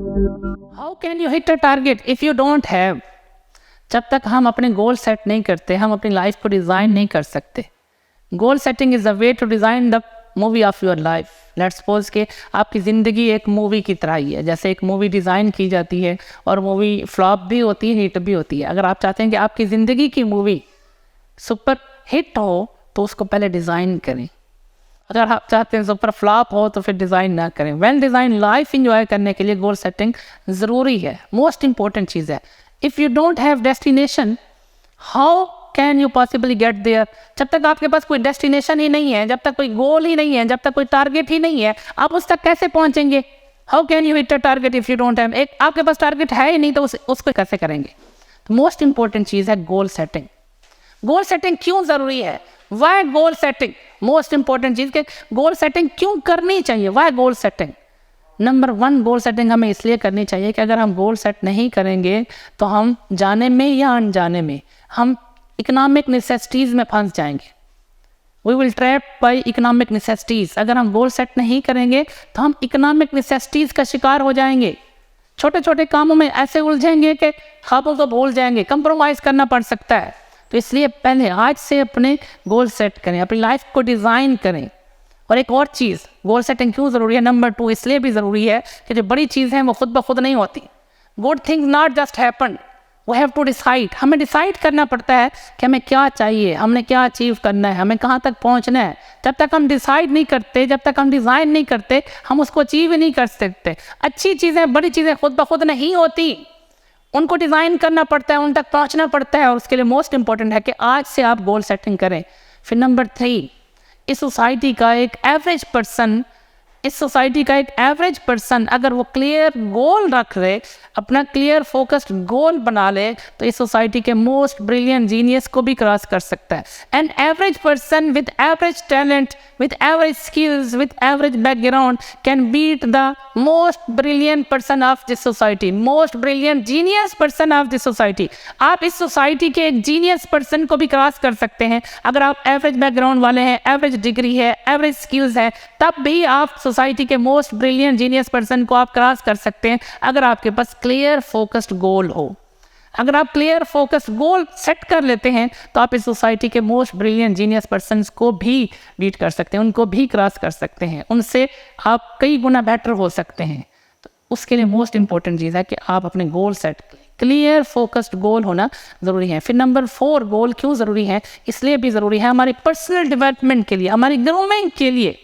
How can you hit a target if you don't have? जब तक हम अपने गोल सेट नहीं करते, हम अपनी लाइफ को डिज़ाइन नहीं कर सकते। Goal setting is the way to design the movie of your life. Let's suppose कि आपकी ज़िंदगी एक मूवी की तरह ही है। जैसे एक मूवी डिज़ाइन की जाती है और मूवी फ्लॉप भी होती है, हिट भी होती है। अगर आप चाहते हैं कि आपकी ज़िंदगी की मूवी सुपर हिट हो तो उसको पहले डिज़ाइन करें। अगर आप चाहते हैं सुपर फ्लॉप हो तो फिर डिज़ाइन ना करें। वेल डिज़ाइन लाइफ इंजॉय करने के लिए गोल सेटिंग ज़रूरी है, मोस्ट इंपॉर्टेंट चीज़ है। If you don't have destination, how can you possibly get there? जब तक आपके पास कोई डेस्टिनेशन ही नहीं है, जब तक कोई गोल ही नहीं है, जब तक कोई टारगेट ही नहीं है, आप उस तक कैसे पहुंचेंगे? How can you hit a target if you don't have? एक आपके पास टारगेट है ही नहीं तो उसको कैसे करेंगे? तो मोस्ट इंपॉर्टेंट चीज़ है गोल सेटिंग। गोल सेटिंग क्यों ज़रूरी है? Why goal setting? Most important चीज़ के गोल सेटिंग क्यों करनी चाहिए? Why goal setting? Number 1, goal setting हमें इसलिए करनी चाहिए कि अगर हम गोल सेट नहीं करेंगे तो हम जाने में या अनजाने में हम इकोनॉमिक नेसेसिटीज़ में फंस जाएंगे। We will trap by economic necessities. अगर हम गोल सेट नहीं करेंगे तो हम इकोनॉमिक नेसेसिटीज़ का शिकार हो जाएंगे। छोटे छोटे कामों में ऐसे उलझेंगे कि ख्वाबों को भूल जाएंगे, कंप्रोमाइज़ करना पड़ सकता है। तो इसलिए पहले आज से अपने गोल सेट करें, अपनी लाइफ को डिज़ाइन करें। और एक और चीज़, गोल सेटिंग क्यों ज़रूरी है? नंबर 2 इसलिए भी ज़रूरी है कि जो बड़ी चीज़ हैं वो खुद ब खुद नहीं होती। Good things not just happen, we have to decide. हमें डिसाइड करना पड़ता है कि हमें क्या चाहिए, हमने क्या अचीव करना है, हमें कहाँ तक पहुँचना है। जब तक हम डिसाइड नहीं करते, जब तक हम डिज़ाइन नहीं करते, हम उसको अचीव ही नहीं कर सकते। अच्छी चीज़ें, बड़ी चीज़ें खुद ब खुद नहीं होती, उनको डिज़ाइन करना पड़ता है, उन तक पहुँचना पड़ता है। और उसके लिए मोस्ट इंपॉर्टेंट है कि आज से आप गोल सेटिंग करें। फिर नंबर 3, इस सोसाइटी का एक एवरेज पर्सन अगर वो क्लियर गोल रख ले, अपना क्लियर फोकस्ड गोल बना ले, तो इस सोसाइटी के मोस्ट ब्रिलियंट जीनियस को भी क्रॉस कर सकता है। An average person with average talent, with average skills, with average background can beat the most brilliant person of this society, most brilliant genius person of this society. आप इस society के एक genius person को भी cross कर सकते हैं। अगर आप एवरेज बैकग्राउंड वाले हैं, एवरेज डिग्री है, एवरेज स्किल्स है, तब भी आप सोसाइटी के मोस्ट ब्रिलियंट जीनियस पर्सन को आप क्रॉस कर सकते हैं अगर आपके पास क्लियर फोकस्ड गोल हो। अगर आप क्लियर फोकस्ड गोल सेट कर लेते हैं तो आप इस सोसाइटी के मोस्ट ब्रिलियंट जीनियस पर्सन्स को भी बीट कर सकते हैं, उनको भी क्रॉस कर सकते हैं, उनसे आप कई गुना बेटर हो सकते हैं। तो उसके लिए मोस्ट इंपॉर्टेंट चीज़ है कि आप अपने गोल सेट करें। क्लियर फोकस्ड गोल होना ज़रूरी है। फिर नंबर 4, गोल क्यों ज़रूरी है? इसलिए भी ज़रूरी है हमारी पर्सनल डेवलपमेंट के लिए, हमारी ग्रोमिंग के लिए,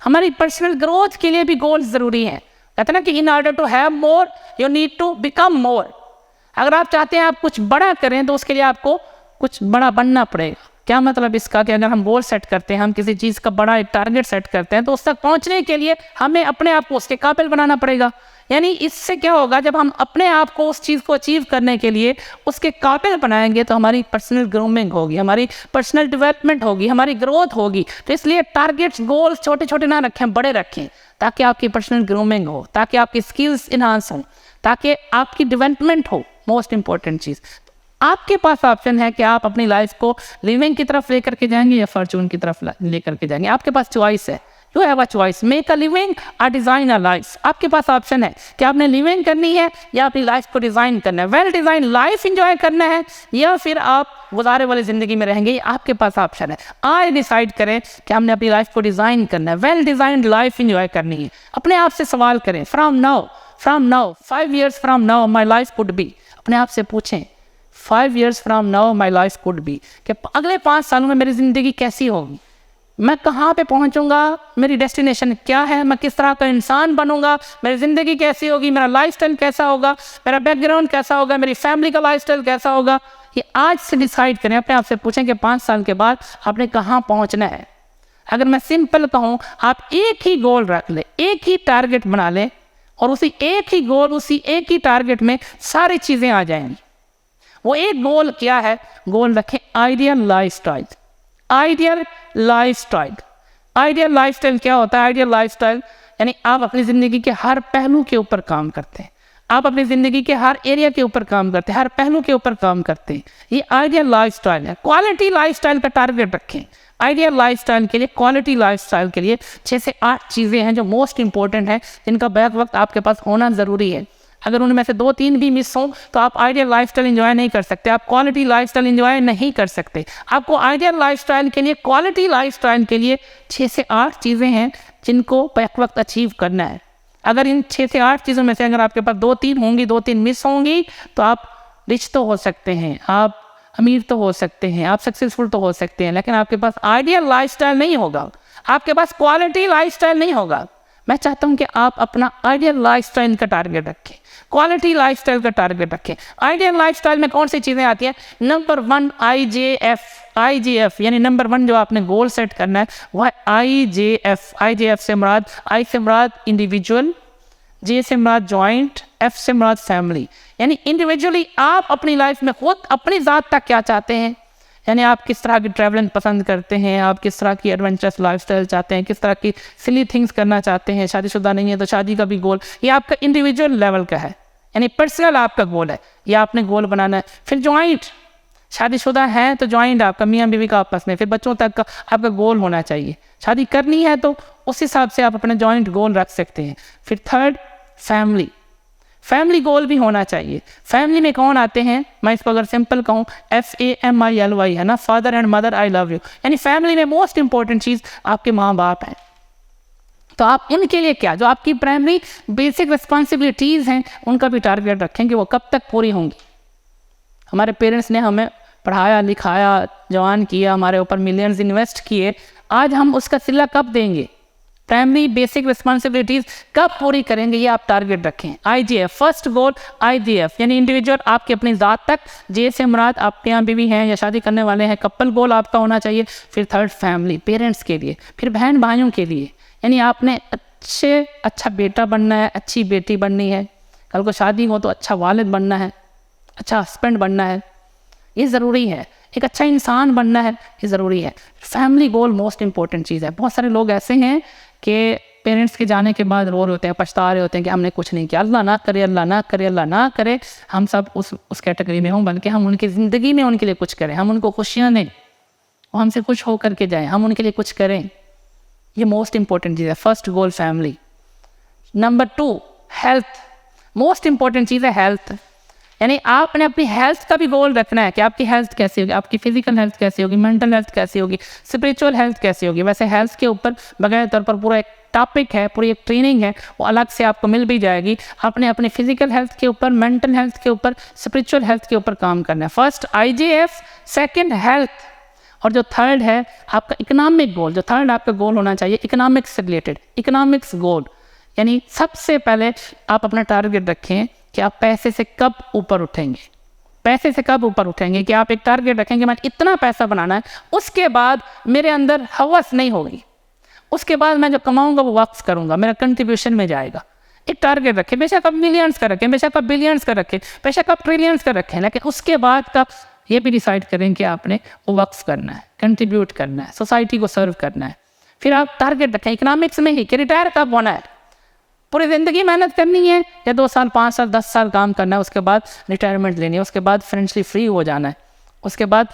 हमारी पर्सनल ग्रोथ के लिए भी गोल ज़रूरी है। कहते हैं ना कि in order to have more you need to become more. अगर आप चाहते हैं आप कुछ बड़ा करें तो उसके लिए आपको कुछ बड़ा बनना पड़ेगा। क्या मतलब इसका? कि अगर हम गोल सेट करते हैं, हम किसी चीज़ का बड़ा एक टारगेट सेट करते हैं, तो उस तक पहुंचने के लिए हमें अपने आप को उसके काबिल बनाना पड़ेगा। यानी इससे क्या होगा, जब हम अपने आप को उस चीज़ को अचीव करने के लिए उसके काबिल बनाएंगे तो हमारी पर्सनल ग्रूमिंग होगी, हमारी पर्सनल डेवलपमेंट होगी, हमारी ग्रोथ होगी। तो इसलिए टारगेट्स, गोल छोटे छोटे ना रखें, बड़े रखें, ताकि आपकी पर्सनल ग्रूमिंग हो, ताकि आपकी स्किल्स इन्हांस हों, ताकि आपकी डेवलपमेंट हो। मोस्ट इंपॉर्टेंट चीज़, आपके पास ऑप्शन है कि आप अपनी लाइफ को लिविंग की तरफ लेकर के जाएंगे या फॉर्चून की तरफ लेकर के जाएंगे। आपके पास चॉइस है। You have a choice, make a living और डिज़ाइन अ लाइफ। आपके पास ऑप्शन है कि आपने लिविंग करनी है या अपनी लाइफ को डिज़ाइन करना है, वेल डिज़ाइन लाइफ इंजॉय करना है, या फिर आप गुजारे वाली ज़िंदगी में रहेंगे। आपके पास ऑप्शन है। आज डिसाइड करें कि हमने अपनी लाइफ को डिज़ाइन करना है, वेल डिज़ाइंड लाइफ इंजॉय करनी है। अपने आप से सवाल करें, from now 5 years from now my life could be. अपने आप से पूछें 5 years from now my life could be, कि अगले 5 सालों में मेरी ज़िंदगी कैसी होगी, मैं कहाँ पे पहुँचूँगा, मेरी डेस्टिनेशन क्या है, मैं किस तरह का इंसान बनूंगा, मेरी ज़िंदगी कैसी होगी, मेरा लाइफस्टाइल कैसा होगा, मेरा बैकग्राउंड कैसा होगा, मेरी फैमिली का लाइफस्टाइल कैसा होगा। ये आज से डिसाइड करें। अपने आप से पूछें कि 5 साल के बाद आपने कहाँ पहुँचना है। अगर मैं सिंपल कहूँ, आप एक ही गोल रख ले, एक ही टारगेट बना लें, और उसी एक ही गोल, उसी एक ही टारगेट में सारी चीज़ें आ जाएंगी। वो एक गोल क्या है? गोल रखें ideal lifestyle. Ideal lifestyle, ideal lifestyle क्या होता है? आइडियल लाइफस्टाइल यानी आप अपनी ज़िंदगी के हर पहलू के ऊपर काम करते हैं, आप अपनी ज़िंदगी के हर एरिया के ऊपर काम करते हैं, हर पहलू के ऊपर काम करते हैं। ये आइडियल लाइफस्टाइल है। क्वालिटी लाइफस्टाइल का टारगेट रखें। आइडियल लाइफस्टाइल के लिए, क्वालिटी लाइफस्टाइल के लिए 6 से 8 चीज़ें हैं जो मोस्ट इंपॉर्टेंट हैं, जिनका बैक वक्त आपके पास होना ज़रूरी है। अगर उनमें से 2-3 भी मिस हों तो आप आइडियल लाइफस्टाइल एंजॉय नहीं कर सकते, आप क्वालिटी लाइफस्टाइल एंजॉय नहीं कर सकते। आपको आइडियल लाइफस्टाइल के लिए, क्वालिटी लाइफस्टाइल के लिए 6 से 8 चीज़ें हैं जिनको बैक वक्त अचीव करना है। अगर इन 6 से 8 चीज़ों में से अगर आपके पास 2-3 होंगी, 2-3 मिस होंगी, तो आप रिच तो हो सकते हैं, आप अमीर तो हो सकते हैं, आप सक्सेसफुल तो हो सकते हैं, लेकिन आपके पास आइडियल लाइफस्टाइल नहीं होगा, आपके पास क्वालिटी लाइफस्टाइल नहीं होगा। मैं चाहता हूं कि आप अपना आइडियल लाइफस्टाइल का टारगेट रखें, क्वालिटी लाइफस्टाइल का टारगेट रखें। आइडियल लाइफस्टाइल में कौन सी चीज़ें आती हैं? नंबर 1 IJF, यानी नंबर 1 जो आपने गोल सेट करना है वह है IJF से मुराद, I से मुराद इंडिविजुअल, J से मुराद जॉइंट, F से मुराद फैमिली। यानी इंडिविजुअली आप अपनी लाइफ में खुद अपनी ज़ात तक क्या चाहते हैं, यानी आप किस तरह की ट्रैवलिंग पसंद करते हैं, आप किस तरह की एडवेंचरस लाइफस्टाइल चाहते हैं, किस तरह की सिली थिंग्स करना चाहते हैं। शादीशुदा नहीं है तो शादी का भी गोल, ये आपका इंडिविजुअल लेवल का है, यानी पर्सनल आपका गोल है, ये आपने गोल बनाना है। फिर जॉइंट, शादीशुदा है तो जॉइंट आपका मियाँ बीवी का आपस में, फिर बच्चों तक का आपका गोल होना चाहिए। शादी करनी है तो उस हिसाब से आप अपना जॉइंट गोल रख सकते हैं। फिर थर्ड फैमिली गोल भी होना चाहिए। फैमिली में कौन आते हैं, मैं इसको अगर सिंपल कहूँ FAMILY है ना, father and mother I love you, यानी फैमिली में मोस्ट इंपॉर्टेंट चीज़ आपके माँ बाप हैं। तो आप उनके लिए क्या, जो आपकी प्राइमरी बेसिक रिस्पॉन्सिबिलिटीज़ हैं, उनका भी टारगेट रखें कि वो कब तक पूरी होंगी। हमारे पेरेंट्स ने हमें पढ़ाया लिखाया, जवान किया, हमारे ऊपर मिलियंस इन्वेस्ट किए, आज हम उसका सिला कब देंगे, प्राइमरी बेसिक रिस्पॉन्सिबिलिटीज़ कब पूरी करेंगे, ये आप टारगेट रखें। IJF फर्स्ट गोल IJF यानी इंडिविजुअल, आपकी अपनी ज़ात तक। J से मुराद आप यहाँ बीवी हैं या शादी करने वाले हैं, कपल गोल आपका होना चाहिए। फिर थर्ड फैमिली, पेरेंट्स के लिए। फिर बहन भाइयों के लिए, यानी आपने अच्छा बेटा बनना है, अच्छी बेटी बननी है, कल को शादी हो तो अच्छा वालिद बनना है, अच्छा हस्बैंड बनना है, ये ज़रूरी है। एक अच्छा इंसान बनना है, ये ज़रूरी है। फैमिली गोल मोस्ट इंपॉर्टेंट चीज़ है। बहुत सारे लोग ऐसे हैं कि पेरेंट्स के जाने के बाद रो रहे होते हैं, पछता रहे होते हैं कि हमने कुछ नहीं किया। अल्लाह ना करे, अल्लाह ना करे, अल्लाह ना करे हम सब उस कैटेगरी में हों, बल्कि हम उनकी ज़िंदगी में उनके लिए कुछ करें, हम उनको खुशियाँ दें, वो हमसे खुश हो करके जाएँ, हम उनके लिए कुछ करें। ये मोस्ट इंपॉर्टेंट चीज़ है। First goal family. Number 2 health, most important चीज़ है हेल्थ, यानी आपने अपनी हेल्थ का भी गोल रखना है कि आपकी हेल्थ कैसी होगी, आपकी फिजिकल हेल्थ कैसी होगी, मेंटल हेल्थ कैसी होगी, स्पिरिचुअल हेल्थ कैसी होगी। वैसे हेल्थ के ऊपर बगैर तौर पर पूरा एक टॉपिक है, पूरी एक ट्रेनिंग है, वो अलग से आपको मिल भी जाएगी। आपने अपने फिजिकल हेल्थ के ऊपर, मेंटल हेल्थ के ऊपर, स्पिरिचुअल हेल्थ के ऊपर काम करना है। फर्स्ट IJF, सेकेंड हेल्थ, और जो थर्ड है आपका इकोनॉमिक गोल। जो थर्ड आपका गोल होना चाहिए इकोनॉमिक्स से रिलेटेड, इकोनॉमिक्स गोल, यानी सबसे पहले आप अपना टारगेट रखें कि आप पैसे से कब ऊपर उठेंगे, पैसे से कब ऊपर उठेंगे, कि आप एक टारगेट रखेंगे मैं इतना पैसा बनाना है, उसके बाद मेरे अंदर हवस नहीं होगी, उसके बाद मैं जो कमाऊंगा वो वापस करूंगा, मेरा कंट्रीब्यूशन में जाएगा। एक टारगेट रखें, बेशक आप मिलियंस का रखें, बेशक आप बिलियंस का रखें, बेशक आप ट्रिलियंस का रखें, लेकिन उसके बाद का ये भी डिसाइड करें कि आपने वो वक्फ करना है, कंट्रीब्यूट करना है, सोसाइटी को सर्व करना है। फिर आप टारगेट रखें इकोनॉमिक्स में ही कि रिटायर कब होना है, पूरी ज़िंदगी मेहनत करनी है या 2 साल 5 साल 10 साल काम करना है, उसके बाद रिटायरमेंट लेनी है, उसके बाद फाइनेंशियली फ्री हो जाना है, उसके बाद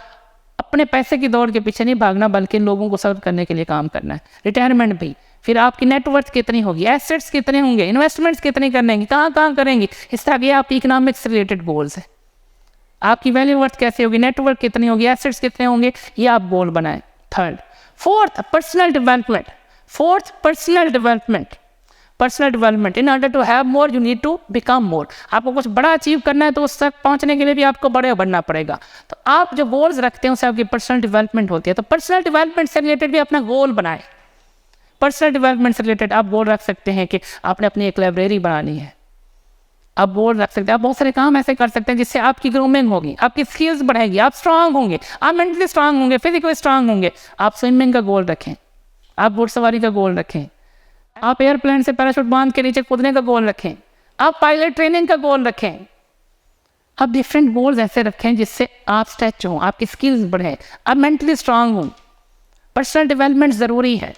अपने पैसे की दौड़ के पीछे नहीं भागना बल्कि लोगों को सर्व करने के लिए काम करना है, रिटायरमेंट भी। फिर आपकी नेटवर्थ कितनी होगी, एसेट्स कितने होंगे, इन्वेस्टमेंट्स कितनी करेंगे, कहाँ करेंगी, इस तरह के आपकी इकोनॉमिक्स से रिलेटेड गोल्स है। आपकी वैल्यू वर्थ कैसे होगी, नेटवर्क कितनी होगी, एसेट्स कितने होंगे, ये आप गोल बनाएं। Third. Fourth personal development. Fourth personal development. Personal development, in order to have more you need to become more. आपको कुछ बड़ा अचीव करना है तो उस तक पहुंचने के लिए भी आपको बड़े बनना पड़ेगा। तो आप जो गोल्स रखते हैं उससे आपकी पर्सनल डेवलपमेंट होती है। तो पर्सनल डेवलपमेंट से रिलेटेड भी अपना गोल बनाएं। पर्सनल डेवलपमेंट से रिलेटेड आप गोल रख सकते हैं कि आपने अपनी एक लाइब्रेरी बनानी है, आप गोल रख सकते हैं। आप बहुत सारे काम ऐसे कर सकते हैं जिससे आपकी ग्रूमिंग होगी, आपकी स्किल्स बढ़ेगी, आप स्ट्रांग होंगे, आप मेंटली स्ट्रांग होंगे, फिजिकली स्ट्रांग होंगे। आप स्विमिंग का गोल रखें, आप घुड़सवारी का गोल रखें, आप एयरप्लेन से पैराशूट बांध के नीचे कूदने का गोल रखें, आप पायलट ट्रेनिंग का गोल रखें। आप डिफरेंट गोल्स ऐसे रखें जिससे आप स्ट्रेच हों, आपकी स्किल्स बढ़े, आप मेंटली स्ट्रांग हों। पर्सनल डेवलपमेंट ज़रूरी है।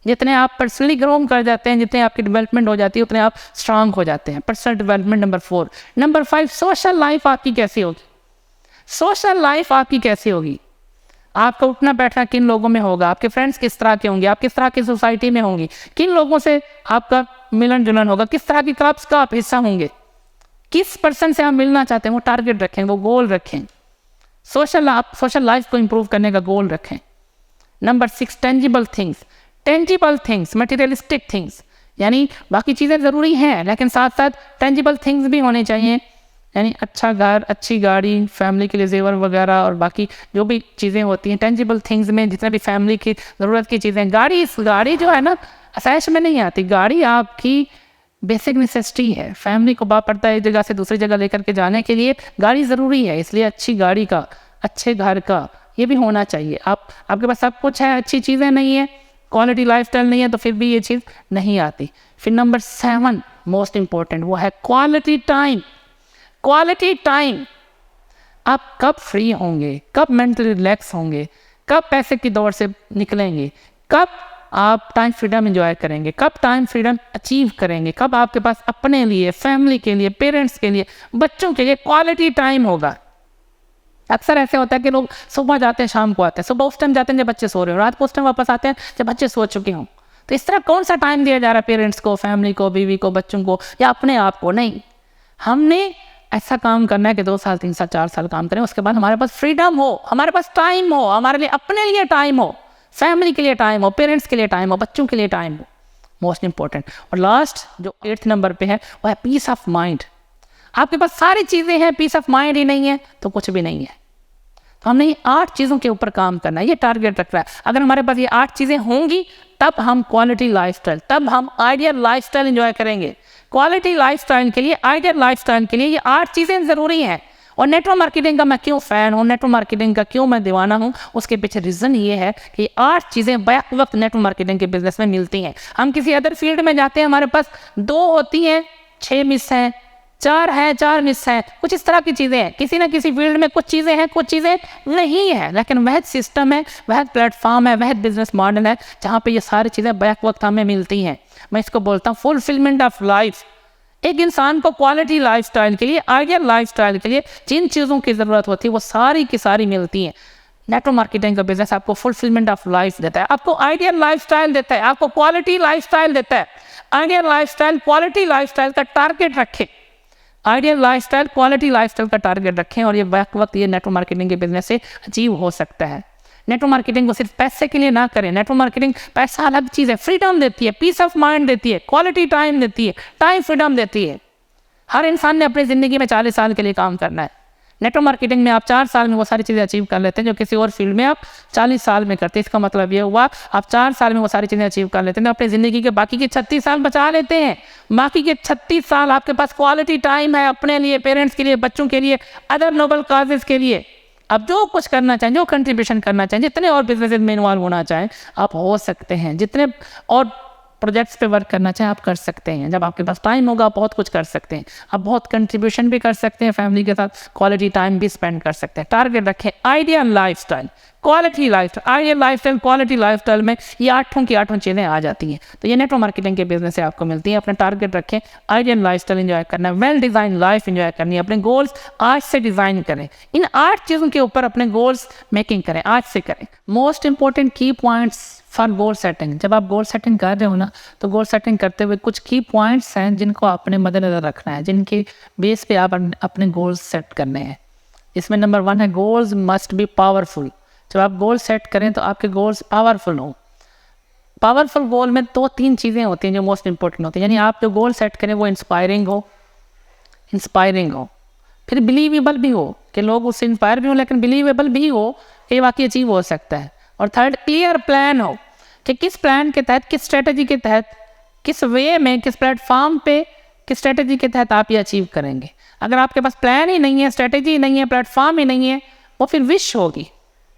जितने आप पर्सनली ग्रो कर जाते हैं, जितने आपकी डेवलपमेंट हो जाती है, उतने आप स्ट्रांग हो जाते हैं। Personal development number 4। Number 5 social life आपकी कैसी होगी। सोशल लाइफ आपकी कैसी होगी। आपका उठना बैठना किन लोगों में होगा, आपके फ्रेंड्स किस तरह के होंगे, आप किस तरह की सोसाइटी में होंगी, किन लोगों से आपका मिलन जुलन होगा, किस तरह की क्लब्स का आप हिस्सा होंगे, किस पर्सन से आप मिलना चाहते हैं, वो टारगेट रखें, वो गोल रखें। सोशल लाइफ को इम्प्रूव करने का गोल रखें। Number 6, tangible things, materialistic things, यानी बाकी चीज़ें ज़रूरी हैं लेकिन साथ साथ टेंजिबल थिंग्स भी होने चाहिए, यानी अच्छा घर, अच्छी गाड़ी, फैमिली के लिए जेवर वगैरह और बाकी जो भी चीज़ें होती हैं टेंजिबल थिंग्स में, जितने भी फैमिली की ज़रूरत की चीज़ें। गाड़ी जो है ना असैश में नहीं आती, गाड़ी आपकी बेसिक नेसेसिटी है। फैमिली को बाप पड़ता है एक जगह से दूसरी जगह लेकर के जाने के लिए गाड़ी ज़रूरी है, इसलिए अच्छी गाड़ी का, अच्छे घर का ये भी होना चाहिए। आपके पास सब कुछ है, अच्छी चीज़ें नहीं है, क्वालिटी लाइफस्टाइल नहीं है, तो फिर भी ये चीज़ नहीं आती। फिर नंबर 7 मोस्ट इम्पॉर्टेंट, वो है क्वालिटी टाइम। आप कब फ्री होंगे, कब मेंटली रिलैक्स होंगे, कब पैसे की दौड़ से निकलेंगे, कब आप टाइम फ्रीडम एंजॉय करेंगे, कब टाइम फ्रीडम अचीव करेंगे, कब आपके पास अपने लिए, फैमिली के लिए, पेरेंट्स के लिए, बच्चों के लिए क्वालिटी टाइम होगा। अक्सर ऐसे होता है कि लोग सुबह जाते हैं शाम को आते हैं, सुबह उस टाइम जाते हैं जब बच्चे सो रहे हो, रात को उस टाइम वापस आते हैं जब बच्चे सो चुके हों। तो इस तरह कौन सा टाइम दिया जा रहा है पेरेंट्स को, फैमिली को, बीवी को, बच्चों को या अपने आप को? नहीं, हमने ऐसा काम करना है कि 2 साल 3 साल 4 साल काम करें, उसके बाद हमारे पास फ्रीडम हो, हमारे पास टाइम हो, हमारे लिए अपने लिए टाइम हो, फैमिली के लिए टाइम हो, पेरेंट्स के लिए टाइम हो, बच्चों के लिए टाइम हो। Most important. और लास्ट जो 8th नंबर पे है वो है पीस ऑफ माइंड। आपके पास सारी चीज़ें हैं, पीस ऑफ माइंड ही नहीं है तो कुछ भी नहीं है। तो हमने ये 8 चीज़ों के ऊपर काम करना है, ये टारगेट रख रहा है। अगर हमारे पास ये 8 चीज़ें होंगी तब हम क्वालिटी लाइफस्टाइल, तब हम आइडियल लाइफस्टाइल एंजॉय करेंगे। क्वालिटी लाइफस्टाइल के लिए, आइडियल लाइफस्टाइल के लिए ये 8 चीज़ें ज़रूरी हैं। और नेटवर्क मार्केटिंग का मैं क्यों फ़ैन हूँ, नेटवर्क मार्केटिंग का क्यों मैं दीवाना हूँ, उसके पीछे रीज़न ये है कि 8 चीज़ें बैक वक्त नेटवर्क मार्केटिंग के बिजनेस में मिलती हैं। हम किसी अदर फील्ड में जाते हैं, हमारे पास 2 होती हैं, 6 मिस हैं, 4 है, 4 मिस हैं, कुछ इस तरह की चीज़ें हैं। किसी ना किसी फील्ड में कुछ चीज़ें हैं, कुछ चीज़ें नहीं है, लेकिन वह सिस्टम है, वह प्लेटफॉर्म है, वह बिजनेस मॉडल है जहाँ पे ये सारी चीज़ें बैक वक्त हमें मिलती हैं। मैं इसको बोलता हूँ फुलफिलमेंट ऑफ लाइफ। एक इंसान को क्वालिटी लाइफस्टाइल के लिए, आइडियल लाइफस्टाइल के लिए जिन चीज़ों की ज़रूरत होती है वो सारी की सारी मिलती हैं। नेटवर्क मार्केटिंग का बिजनेस आपको फुलफिलमेंट ऑफ लाइफ देता है, आपको आइडियल लाइफस्टाइल देता है, आपको क्वालिटी लाइफस्टाइल देता है। आइडियल लाइफस्टाइल, क्वालिटी लाइफस्टाइल का टारगेट रखें, आइडियल लाइफस्टाइल, क्वालिटी लाइफस्टाइल का टारगेट रखें और ये बैक वक्त ये नेटवर्क मार्केटिंग के बिजनेस से अचीव हो सकता है। नेटवर्क मार्केटिंग को सिर्फ पैसे के लिए ना करें। नेटवर्क मार्केटिंग पैसा अलग चीज़ है, फ्रीडम देती है, पीस ऑफ माइंड देती है, क्वालिटी टाइम देती है, टाइम फ्रीडम देती है। हर इंसान ने अपनी ज़िंदगी में 40 साल के लिए काम करना है। नेटवर्क मार्केटिंग में आप 4 साल में वो सारी चीज़ें अचीव कर लेते हैं जो किसी और फील्ड में आप 40 साल में करते हैं। इसका मतलब ये हुआ आप 4 साल में वो सारी चीज़ें अचीव कर लेते हैं, तो अपनी ज़िंदगी के बाकी के 36 साल बचा लेते हैं। बाकी के 36 साल आपके पास क्वालिटी टाइम है अपने लिए, पेरेंट्स के लिए, बच्चों के लिए, अदर नोबल काजेज़ के लिए। अब जो कुछ करना चाहें, जो कंट्रीब्यूशन करना चाहें, जितने और बिजनेस में इन्वॉल्व होना चाहें आप हो सकते हैं, जितने और प्रोजेक्ट्स पे वर्क करना चाहें आप कर सकते हैं। जब आपके पास टाइम होगा आप बहुत कुछ कर सकते हैं, आप बहुत कंट्रीब्यूशन भी कर सकते हैं, फैमिली के साथ क्वालिटी टाइम भी स्पेंड कर सकते हैं। टारगेट रखें ideal lifestyle, quality lifestyle, ideal lifestyle, quality lifestyle में ये 8 की 8 चीज़ें आ जाती हैं। तो ये नेटवर्क मार्केटिंग के बिजनेस से आपको मिलती है। अपना टारगेट रखें, आइडियल लाइफस्टाइल एंजॉय करना है, वेल डिज़ाइन लाइफ एंजॉय करनी है, अपने गोल्स आज से डिज़ाइन करें। इन 8 चीज़ों के ऊपर अपने गोल्स मेकिंग करें, आज से करें। मोस्ट इंपॉर्टेंट की पॉइंट्स फॉर गोल सेटिंग। जब आप गोल सेटिंग कर रहे हो ना, तो गोल सेटिंग करते हुए कुछ की पॉइंट्स हैं जिनको आपने मद्देनजर रखना है, जिनके बेस पे आप अपने गोल्स सेट करने हैं। इसमें नंबर 1 है गोल्स मस्ट बी पावरफुल। जब आप गोल सेट करें तो आपके गोल्स पावरफुल हो। पावरफुल गोल में 2-3 चीज़ें होती हैं जो मोस्ट इंपॉर्टेंट होती हैं। यानी आप जो गोल सेट करें वो इंस्पायरिंग हो, फिर बिलीवेबल भी हो कि लोग उससे इंस्पायर भी हो, लेकिन बिलीवेबल भी हो कि वाकई अचीव हो सकता है। और थर्ड, क्लियर प्लान हो कि किस प्लान के तहत, किस स्ट्रेटजी के तहत, किस वे में, किस प्लेटफॉर्म पे, किस स्ट्रेटजी के तहत आप ये अचीव करेंगे। अगर आपके पास प्लान ही नहीं है, स्ट्रेटजी नहीं है, प्लेटफॉर्म ही नहीं है, वो फिर विश होगी।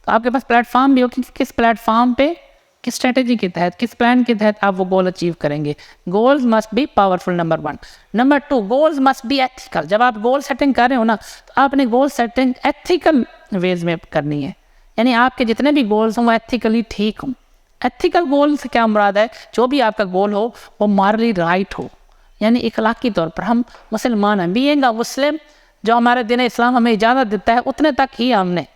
तो आपके पास प्लेटफॉर्म भी हो कि किस प्लेटफॉर्म पे, किस स्ट्रेटजी के तहत, किस प्लान के तहत आप वो गोल अचीव करेंगे। Goals must be powerful, number 1। Number 2, goals must be ethical. जब आप गोल सेटिंग कर रहे हो ना, तो आपने गोल सेटिंग एथिकल वेज में करनी है। यानी आपके जितने भी गोल्स हों वो एथिकली ठीक हों। एथिकल गोल से क्या मुराद है, जो भी आपका गोल हो वो मॉरली राइट हो, यानी इखलाकी तौर पर। हम मुसलमान हैं, बीइंग अ मुस्लिम, जो हमारे दिन इस्लाम हमें इजाज़त देता है उतने तक ही हमने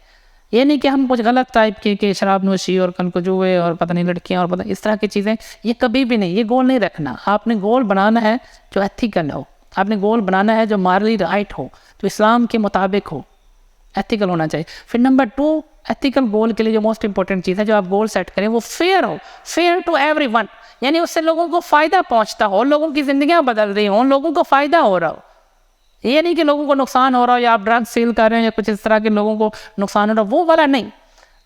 ये नहीं कि हम कुछ गलत टाइप के शराब नोशी और कल को जुए और पता नहीं लड़कियां और पता इस तरह की चीज़ें, ये कभी भी नहीं, ये गोल नहीं रखना। आपने गोल बनाना है जो एथिकल हो, आपने गोल बनाना है जो मॉरली राइट हो, जो इस्लाम के मुताबिक हो, एथिकल होना चाहिए। फिर नंबर 2, एथिकल गोल के लिए जो मोस्ट इंपॉर्टेंट चीज़ है जो आप गोल सेट करें वो फेयर हो, फेयर टू एवरीवन, यानी उससे लोगों को फ़ायदा पहुंचता हो, लोगों की ज़िंदगियां बदल रही हों, लोगों को फ़ायदा हो रहा हो। ये नहीं कि लोगों को नुकसान हो रहा हो या आप ड्रग्स सेल कर रहे हैं या कुछ इस तरह के लोगों को नुकसान हो रहा हो, वो वाला नहीं।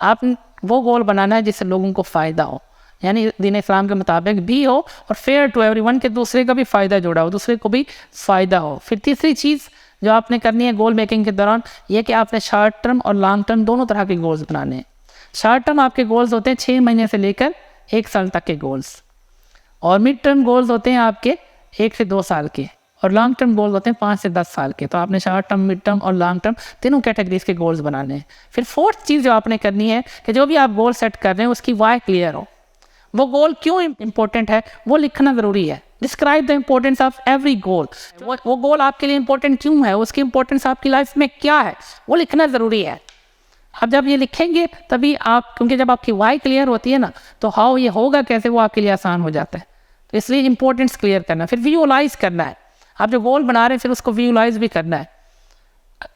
आप वो गोल बनाना है जिससे लोगों को फ़ायदा हो, यानी दीन इस्लाम के मुताबिक भी हो और फेयर टू एवरीवन, के दूसरे का भी फ़ायदा जुड़ा हो, दूसरे को भी फ़ायदा हो। फिर तीसरी चीज़ जो आपने करनी है गोल मेकिंग के दौरान, ये कि आपने शॉर्ट टर्म और लॉन्ग टर्म दोनों तरह के गोल्स बनाने हैं। शॉर्ट टर्म आपके गोल्स होते हैं 6 महीने से लेकर 1 साल तक के गोल्स, और मिड टर्म गोल्स होते हैं आपके 1 से 2 साल के, और लॉन्ग टर्म गोल्स होते हैं 5 से 10 साल के। तो आपने शॉर्ट टर्म, मिड टर्म और लॉन्ग टर्म तीनों कैटेगरीज के गोल्स बनाने हैं। फिर फोर्थ चीज़ जो आपने करनी है कि जो भी आप गोल सेट कर रहे हैं उसकी वाई क्लियर हो, वो गोल क्यों इंपॉर्टेंट है वो लिखना ज़रूरी है। Describe the importance of every goal, वो गोल आपके लिए इंपॉर्टेंट क्यों है, उसकी इंपॉर्टेंस आपकी लाइफ में क्या है, वो लिखना ज़रूरी है। अब जब ये लिखेंगे तभी आप, क्योंकि जब आपकी वाई क्लियर होती है ना तो हाउ ये होगा कैसे वो आपके लिए आसान हो जाता है। तो इसलिए इंपॉर्टेंस क्लियर करना, फिर विजुअलाइज करना है। आप जो गोल बना रहे हैं फिर उसको विजुअलाइज भी करना है।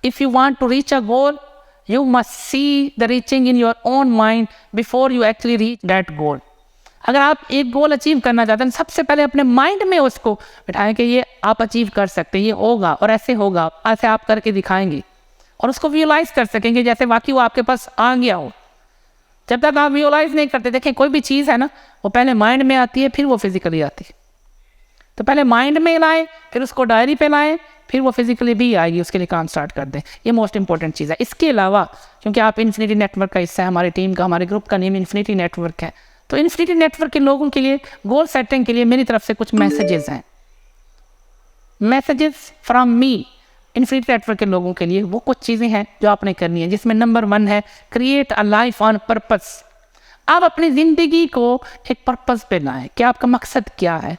If you want to reach a goal you must see the reaching in your own mind before you actually reach that goal. अगर आप एक गोल अचीव करना चाहते हैं सबसे पहले अपने माइंड में उसको बिठाएं कि ये आप अचीव कर सकते हैं, ये होगा और ऐसे होगा, ऐसे आप करके दिखाएंगे और उसको विजुअलाइज कर सकेंगे जैसे वाकई वो आपके पास आ गया हो। जब तक आप विजुअलाइज नहीं करते, देखें कोई भी चीज़ है ना वो पहले माइंड में आती है फिर वो फिजिकली आती है। तो पहले माइंड में लाएं फिर उसको डायरी पे लाएं फिर वो फिजिकली भी आएगी, उसके लिए काम स्टार्ट कर दें। ये मोस्ट इंपॉर्टेंट चीज़ है। इसके अलावा क्योंकि आप इन्फिनिटी नेटवर्क का हिस्सा है, हमारी टीम का, हमारे ग्रुप का नेम इन्फिनिटी नेटवर्क है, तो इन्फिनिटी नेटवर्क के लोगों के लिए गोल सेटिंग के लिए मेरी तरफ से कुछ मैसेजेस हैं, messages from me infinity network के लोगों के लिए। वो कुछ चीज़ें हैं जो आपने करनी है, जिसमें नंबर 1 है create a life on purpose. आप अपनी ज़िंदगी को एक पर्पस पे लाएं कि आपका मकसद क्या है,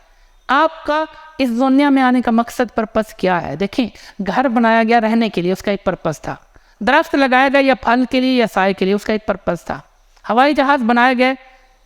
आपका इस दुनिया में आने का मकसद पर्पस क्या है। देखें घर बनाया गया रहने के लिए, उसका एक पर्पस था। दरख्त लगाया गया या फल के लिए या साए के लिए, उसका एक पर्पस था। हवाई जहाज़ बनाए गए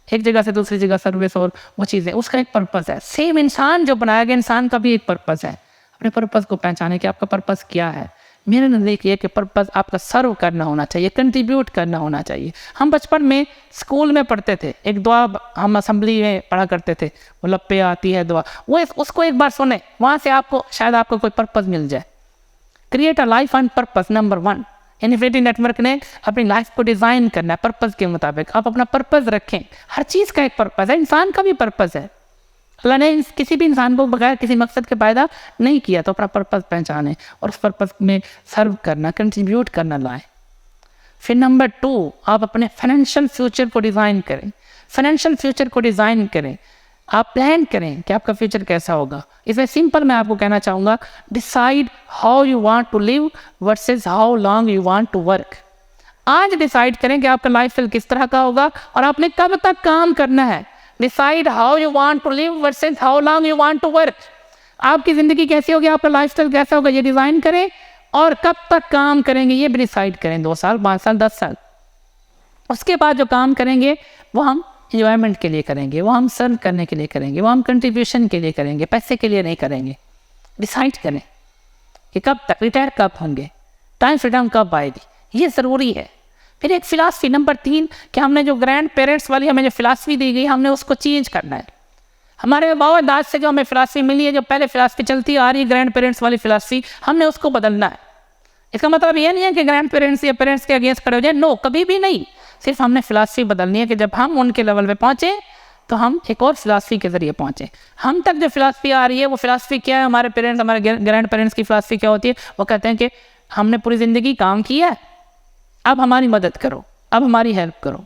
एक जगह से दूसरी जगह सर्विस और वो चीज़ें, उसका एक पर्पस है। सेम इंसान जो बनाया गया, इंसान का भी एक पर्पस है। अपने पर्पस को पहचाने कि आपका पर्पस क्या है। मेरे नज़दीक ये कि पर्पस आपका सर्व करना होना चाहिए, कंट्रीब्यूट करना होना चाहिए। हम बचपन में स्कूल में पढ़ते थे, एक दुआ हम असेंबली में पढ़ा करते थे, वो लप्पे आती है दुआ, वो उसको एक बार सुने, वहाँ से आपको शायद आपको कोई पर्पस मिल जाए। Create a life on purpose number 1। Infinity network ने अपनी लाइफ को डिज़ाइन करना है पर्पस के मुताबिक। आप अपना पर्पस रखें, हर चीज़ का एक पर्पस है, इंसान का भी पर्पस है। अल्लाह ने किसी भी इंसान को बगैर किसी मकसद के पैदा नहीं किया, तो अपना पर्पस पहचाने और उस पर्पस में सर्व करना, कंट्रीब्यूट करना लाएं। फिर नंबर 2, आप अपने फाइनेंशियल फ्यूचर को डिज़ाइन करें। फाइनेंशियल फ्यूचर को डिज़ाइन करें, आप प्लान करें कि आपका फ्यूचर कैसा होगा। इसमें सिंपल मैं आपको कहना चाहूँगा, decide how you want to live versus how long you want to work. आज डिसाइड करें कि आपका लाइफ स्टाइल किस तरह का होगा और आपने कब तक काम करना है। Decide how you want to live versus how long you want to work. आपकी ज़िंदगी कैसी होगी, आपका लाइफ स्टाइल कैसा होगा, ये डिज़ाइन करें और कब तक काम करेंगे ये भी डिसाइड करें, 2 साल, 5 साल, 10 साल। उसके बाद जो काम करेंगे वो हम एंजॉयमेंट के लिए करेंगे, वो हम सर्व करने के लिए करेंगे, वो हम कंट्रीब्यूशन के लिए करेंगे, पैसे के लिए नहीं करेंगे। डिसाइड करें कि कब तक रिटायर कब होंगे, टाइम फ्रीडम कब आएगी, ये ज़रूरी है। फिर एक फ़िलासफ़ी नंबर 3 कि हमने जो ग्रैंड पेरेंट्स वाली हमें जो फ़िलासफ़ी दी गई हमने उसको चेंज करना है। हमारे बाबा दाद से जो हमें फ़िलासफ़ी मिली है, जो पहले फ़िलासफ़ी चलती आ रही है ग्रैंड पेरेंट्स वाली फ़िलासफ़ी, हमने उसको बदलना है। इसका मतलब ये नहीं है कि ग्रैंड पेरेंट्स या पेरेंट्स के अगेंस्ट खड़े हो जाए, नो, कभी भी नहीं। सिर्फ हमने फ़िलासफ़ी बदलनी है कि जब हम उनके लेवल पे पहुँचे तो हम एक और फ़िलासफ़ी के ज़रिए पहुँचे। हम तक जो फ़िलासफ़ी आ रही है वो फ़िलासफ़ी क्या है, हमारे पेरेंट्स, हमारे ग्रैंड पेरेंट्स की फ़िलासफ़ी क्या होती है, वो कहते हैं कि हमने पूरी ज़िंदगी काम किया है, अब हमारी मदद करो, अब हमारी हेल्प करो।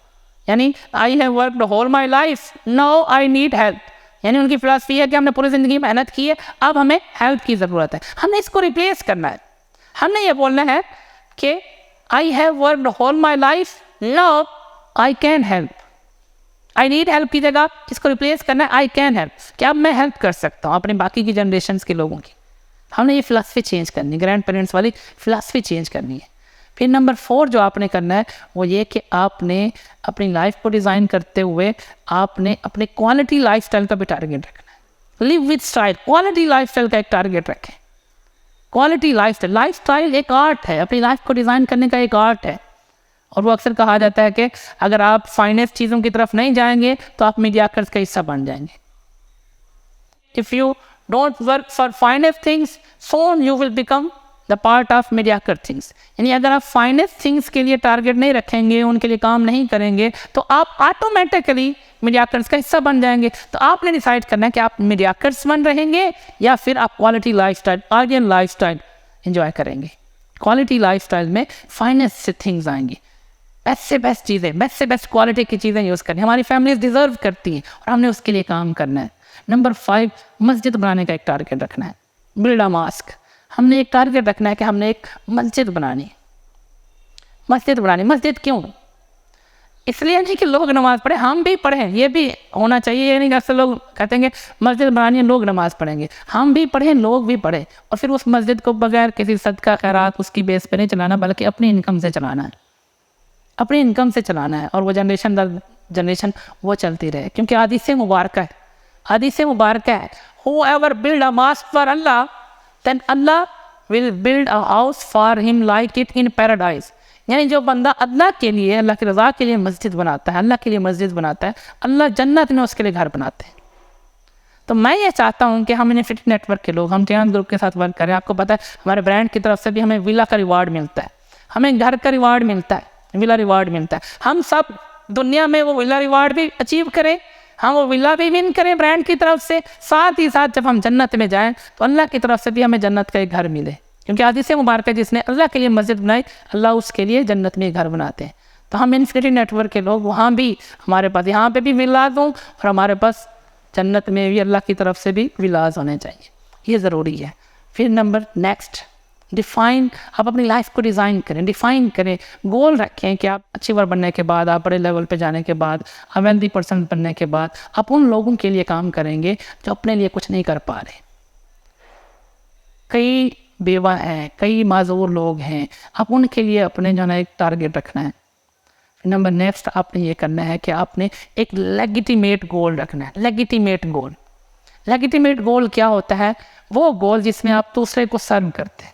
यानी I have worked whole my life, now I need help. यानी उनकी फ़िलासफ़ी है कि हमने पूरी ज़िंदगी मेहनत की है, अब हमें हेल्प की ज़रूरत है। हमने इसको रिप्लेस करना है। हमने ये बोलना है कि I have worked whole my life, now I can help. I need help की जगह इसको रिप्लेस करना है आई कैन हेल्प, कि अब मैं हेल्प कर सकता हूँ अपने बाकी की जनरेशन्स के लोगों की। हमने ये फ़िलासफ़ी चेंज करनी है, ग्रैंड पेरेंट्स वाली फ़िलासफ़ी चेंज करनी है। फिर नंबर 4 जो आपने करना है वो ये कि आपने अपनी लाइफ को डिज़ाइन करते हुए आपने अपने क्वालिटी लाइफस्टाइल का भी टारगेट रखना है। Live with style, quality lifestyle का एक टारगेट रखें। क्वालिटी लाइफस्टाइल एक आर्ट है, अपनी लाइफ को डिज़ाइन करने का एक आर्ट है। और वो अक्सर कहा जाता है कि अगर आप फाइनेस्ट चीज़ों की तरफ नहीं जाएंगे तो आप मीडियाकर्स का हिस्सा बन जाएंगे। If you don't work for finest things soon you will become the part of mediocre things. यानी अगर आप फाइनेस्ट थिंग्स के लिए टारगेट नहीं रखेंगे, उनके लिए काम नहीं करेंगे, तो आप ऑटोमेटिकली मीडियाकर्स का हिस्सा बन जाएंगे। तो आपने डिसाइड करना है कि आप मीडियाकर्स बन रहेंगे या फिर आप क्वालिटी लाइफस्टाइल, आर्डियन लाइफस्टाइल एंजॉय करेंगे। क्वालिटी लाइफस्टाइल में फाइनेस्ट से थिंग्स आएंगी, बेस्ट से बेस्ट चीज़ें, बेस्ट से बेस्ट क्वालिटी की चीज़ें यूज़ करनी हमारी फैमिलीज डिज़र्व करती हैं और हमने उसके लिए काम करना है। नंबर 5, मस्जिद बनाने का एक टारगेट रखना है। बिल्ड अ मॉस्क, हमने एक टारगेट रखना है कि हमने एक मस्जिद बनानी। मस्जिद क्यों? इसलिए नहीं कि लोग नमाज़ पढ़े, हम भी पढ़ें, ये भी होना चाहिए। ये नहीं कि अक्सर लोग कहते हैं मस्जिद बनानी है लोग नमाज़ पढ़ेंगे, हम भी पढ़ें, लोग भी पढ़ें। और फिर उस मस्जिद को बगैर किसी सदका खैरात उसकी बेस पे नहीं चलाना, बल्कि अपनी इनकम से चलाना है, अपनी इनकम से चलाना है। और वो जनरेशन दर जनरेशन वो चलती रहे, क्योंकि हदीस मुबारक है, whoever build a mosque for Allah, then Allah will build a house for him like it in paradise। यानी जो बंदा अल्लाह के लिए, अल्लाह की रज़ा के लिए मस्जिद बनाता है, अल्लाह के लिए मस्जिद बनाता है, अल्लाह जन्नत में उसके लिए घर बनाते हैं। तो मैं ये चाहता हूँ कि हम इन्फिनिटी नेटवर्क के लोग, हम टियान ग्रुप के साथ वर्क करें। आपको पता है हमारे ब्रांड की तरफ से भी हमें विला का रिवार्ड मिलता है, हमें घर का रिवार्ड मिलता है, विला रिवार्ड मिलता है। हम सब दुनिया में वो विला रिवार्ड भी अचीव करें, हम वो विला भी विन करें ब्रांड की तरफ से, साथ ही साथ जब हम जन्नत में जाएं तो अल्लाह की तरफ से भी हमें जन्नत का एक घर मिले। क्योंकि हदीस मुबारक है, जिसने अल्लाह के लिए मस्जिद बनाई अल्लाह उसके लिए जन्नत में घर बनाते हैं। तो हम इन्फिनिटी नेटवर्क के लोग वहाँ भी, हमारे पास यहाँ पे भी विलाज हों और हमारे पास जन्नत में भी अल्लाह की तरफ से भी विलाज होने चाहिए, ये ज़रूरी है। फिर नंबर नेक्स्ट, डिफ़ाइन, आप अपनी लाइफ को डिफ़ाइन करें, गोल रखें कि आप अचीवर बनने के बाद, आप बड़े लेवल पे जाने के बाद, आप वेल्दी पर्सन बनने के बाद आप उन लोगों के लिए काम करेंगे जो अपने लिए कुछ नहीं कर पा रहे। कई बेवा हैं, कई माजूर लोग हैं, आप उनके लिए अपने जो है एक टारगेट रखना है। नंबर नेक्स्ट आपने ये करना है कि आपने एक लेजिटिमेट गोल रखना है। लेजिटिमेट गोल क्या होता है? वो गोल जिसमें आप दूसरे को सर्व करते हैं,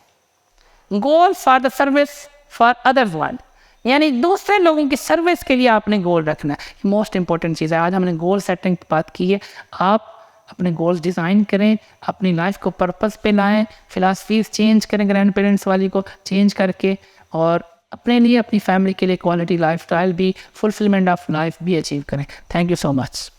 goal for the service for others one, यानी दूसरे लोगों की सर्विस के लिए आपने गोल रखना है। मोस्ट इंपॉर्टेंट चीज़ है। आज हमने गोल सेटिंग की बात की है। आप अपने गोल्स डिज़ाइन करें, अपनी लाइफ को पर्पस पे लाएं, फिलासफीज चेंज करें ग्रैंड पेरेंट्स वाली को चेंज करके, और अपने लिए, अपनी फैमिली के लिए क्वालिटी लाइफस्टाइल भी, फुलफिलमेंट ऑफ लाइफ भी अचीव करें। Thank you so much.